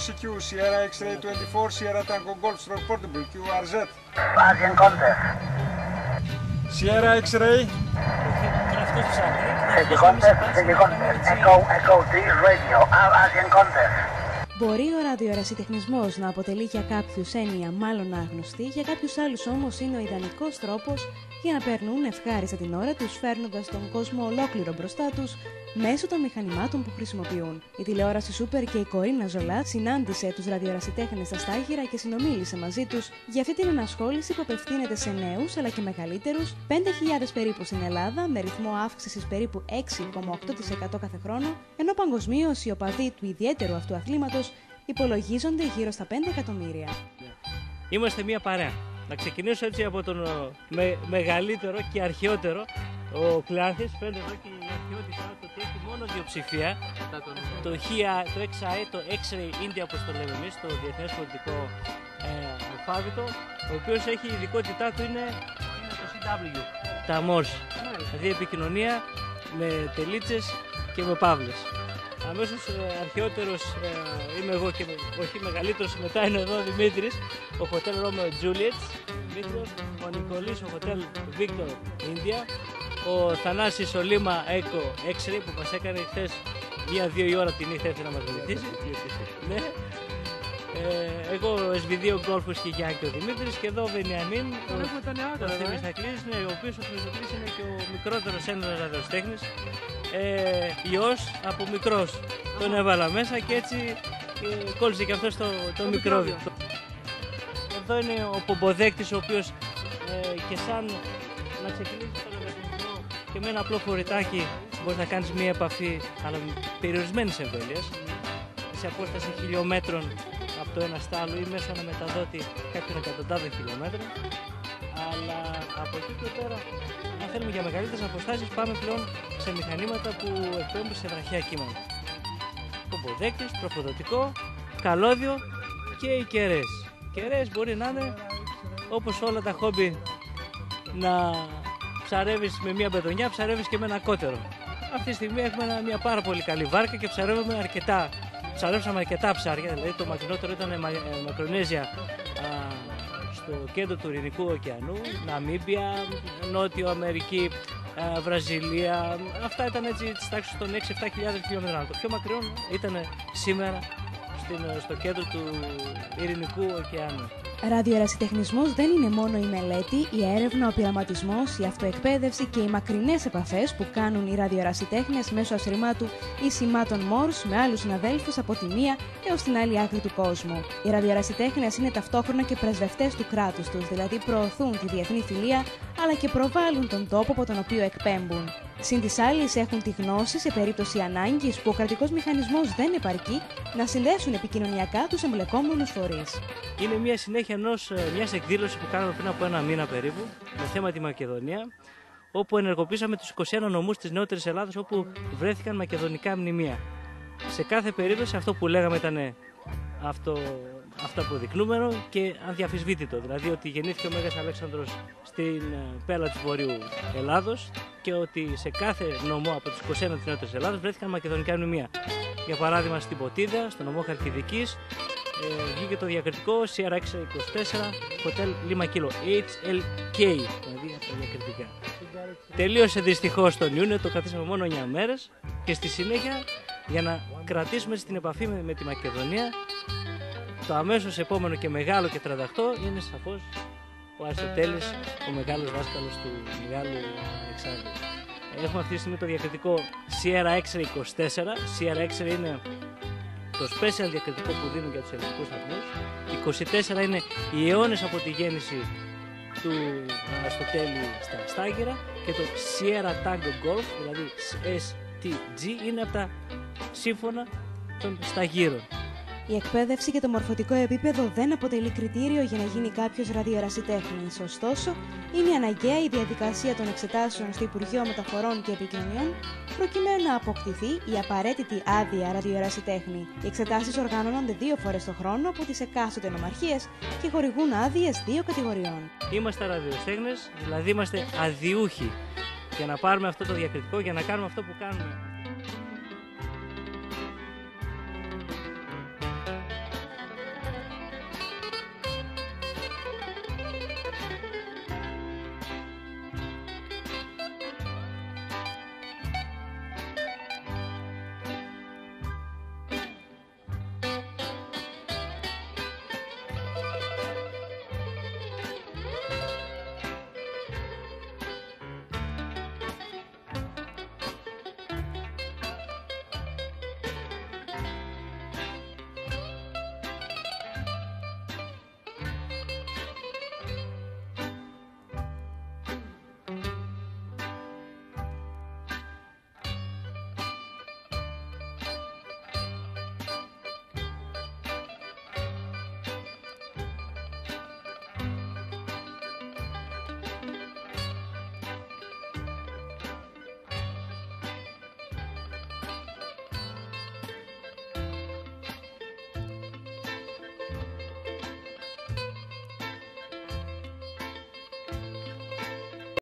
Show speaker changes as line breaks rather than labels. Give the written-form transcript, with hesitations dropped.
CQ, Sierra X-Ray 24, Sierra Tango Golf Stroke Portable, QRZ.
Asian contact.
Sierra X-Ray.
City contact. Echo 3 radio. Asian contact.
Μπορεί ο ραδιοερασιτεχνισμός να αποτελεί για κάποιους έννοια μάλλον άγνωστη, για κάποιους άλλους όμως είναι ο ιδανικός τρόπος για να περνούν ευχάριστα την ώρα τους, φέρνοντας τον κόσμο ολόκληρο μπροστά τους μέσω των μηχανημάτων που χρησιμοποιούν. Η τηλεόραση Super και η Κορίνα Ζολά συνάντησε τους ραδιοερασιτέχνες στα Στάγυρα και συνομίλησε μαζί τους για αυτή την ενασχόληση που απευθύνεται σε νέους αλλά και μεγαλύτερους, 5.000 περίπου στην Ελλάδα, με ρυθμό αύξησης περίπου 6,8% κάθε χρόνο, ενώ παγκοσμίως οι οπαδοί του ιδιαίτερου αυτού αθλήματος υπολογίζονται γύρω στα 5 εκατομμύρια.
Είμαστε μια παρέα. Να ξεκινήσω έτσι από τον μεγαλύτερο και αρχαιότερο, ο Κλάνθης. Φαίνεται εδώ και η αρχαιότητα το ότι έχει μόνο δύο ψηφία. Το XI, το X-Ray India, όπως το λέμε εμείς, το διεθνές πολιτικό αλφάβητο, ο οποίος έχει η ειδικότητά του είναι το CW, τα Morse. Δηλαδή επικοινωνία με τελίτσες και με παύλες. Αμέσως αρχαιότερος είμαι εγώ και όχι μεγαλύτερος, μετά είναι εδώ ο Δημήτρης, ο Hotel Romeo Juliet, Δημήτριος, ο Νικολής, ο Hotel Victor India, ο Θανάσης, ο Λίμα Echo X-Ray που μας έκανε χθες 1-2 η ώρα την ήρθε να μας βοηθήσει. Ναι. Εγώ ο SB2 Golfus και Γιάννη ο Δημήτρης και εδώ ο Βενιαμίν, ο Θεμιστακλής, ο οποίος ο Θεμιστακλής είναι και ο μικρότερος Έλληνας ραδιοστέχνης. Ιός από μικρός τον έβαλα μέσα και έτσι κόλλησε και αυτός το μικρόβιο. Εδώ είναι ο πομποδέκτης, ο οποίος και σαν να ξεκινήσεις τον εργασμό και με ένα απλό φορητάκι μπορείς να κάνεις μία επαφή, αλλά με περιορισμένης εμβέλειας, σε απόσταση χιλιόμετρων από το ένα στο άλλο ή μέσα να μεταδότη κάποιων εκατοντάδων χιλιόμετρων. Αλλά από εκεί και πέρα, αν θέλουμε για μεγαλύτερες αποστάσεις, πάμε πλέον σε μηχανήματα που εκπέμπουν σε βραχαία κύματα. Πομποδέκτης, τροφοδοτικό, καλώδιο και οι κεραίες. Κεραίες μπορεί να είναι όπως όλα τα χόμπι, να ψαρεύεις με μια μπετονιά, ψαρεύεις και με ένα κότερο. Αυτή τη στιγμή έχουμε μια πάρα πολύ καλή βάρκα και ψαρεύσαμε αρκετά ψάρια, δηλαδή το μακρινότερο ήταν Μακρονέζια στο κέντρο του Ειρηνικού ωκεανού, Ναμίμπια, Νότιο Αμερική, Βραζιλία. Αυτά ήταν έτσι της τάξης των 6-7 χιλιάδες χιλιόμετρων. Το πιο μακριό ήταν σήμερα στο κέντρο του Ειρηνικού ωκεανού.
Ραδιοερασιτεχνισμός δεν είναι μόνο η μελέτη, η έρευνα, ο πειραματισμός, η αυτοεκπαίδευση και οι μακρινές επαφές που κάνουν οι ραδιοερασιτέχνες μέσω ασυρμάτου ή σημάτων Morse με άλλους συναδέλφους από τη μία έως την άλλη άκρη του κόσμου. Οι ραδιοερασιτέχνες είναι ταυτόχρονα και πρεσβευτές του κράτους τους, δηλαδή προωθούν τη διεθνή φιλία αλλά και προβάλλουν τον τόπο από τον οποίο εκπέμπουν. Συν της άλλης έχουν τη γνώση σε περίπτωση ανάγκης που ο κρατικός μηχανισμός δεν επαρκεί να συνδέσουν επικοινωνιακά τους εμπλεκόμενους φορείς.
Είναι μια συνέχεια μιας εκδήλωσης που κάναμε πριν από ένα μήνα περίπου με θέμα τη Μακεδονία, όπου ενεργοποίησαμε τους 21 νομούς της νεότερης Ελλάδας όπου βρέθηκαν μακεδονικά μνημεία. Σε κάθε περίπτωση αυτό που λέγαμε ήταν αυτοαποδεικνούμενο και αδιαφυσβήτητο, δηλαδή ότι γεννήθηκε ο Μέγας Αλέξανδρος στην πέλα της Βορείου Ελλάδος και ότι σε κάθε νομό από τους 21 της νεότερης Ελλάδας βρέθηκαν μακεδονικά μνημεία. Για παράδειγμα στην Ποτίδα, στο νομό Χαλκιδικής, βγήκε το διακριτικό Sierra X24 Hotel Lima Kilo HLK, δηλαδή από τα διακριτικά. Τελείωσε δυστυχώς τον Ιούνιο, το κρατήσαμε μόνο 9 μέρες και στη συνέχεια για να κρατήσουμε την επαφή με τη Μακεδονία, το αμέσως επόμενο και μεγάλο και 38 είναι σαφώς ο Αριστοτέλης, ο μεγάλος δάσκαλος του Μεγάλου Αλεξάνδρου. έχουμε αυτή τη στιγμή το διακριτικό Sierra X-Ray 24. Sierra X-Ray είναι το special διακριτικό που δίνουν για τους ελληνικούς σταθμούς. 24 είναι οι αιώνες από τη γέννηση του Αριστοτέλη στα Στάγυρα, και το Sierra Tango Golf, δηλαδή STG, είναι από τα σύμφωνα των Σταγύρων.
Η εκπαίδευση και το μορφωτικό επίπεδο δεν αποτελεί κριτήριο για να γίνει κάποιος ραδιοερασιτέχνης. Ωστόσο, είναι αναγκαία η διαδικασία των εξετάσεων στο Υπουργείο Μεταφορών και Επικοινωνιών προκειμένου να αποκτηθεί η απαραίτητη άδεια ραδιοερασιτέχνη. Οι εξετάσεις οργανώνονται 2 φορές το χρόνο από τις εκάστοτε νομαρχίες και χορηγούν άδειες 2 κατηγοριών.
Είμαστε ραδιοστέχνες, δηλαδή είμαστε αδειούχοι για να πάρουμε αυτό το διακριτικό, για να κάνουμε αυτό που κάνουμε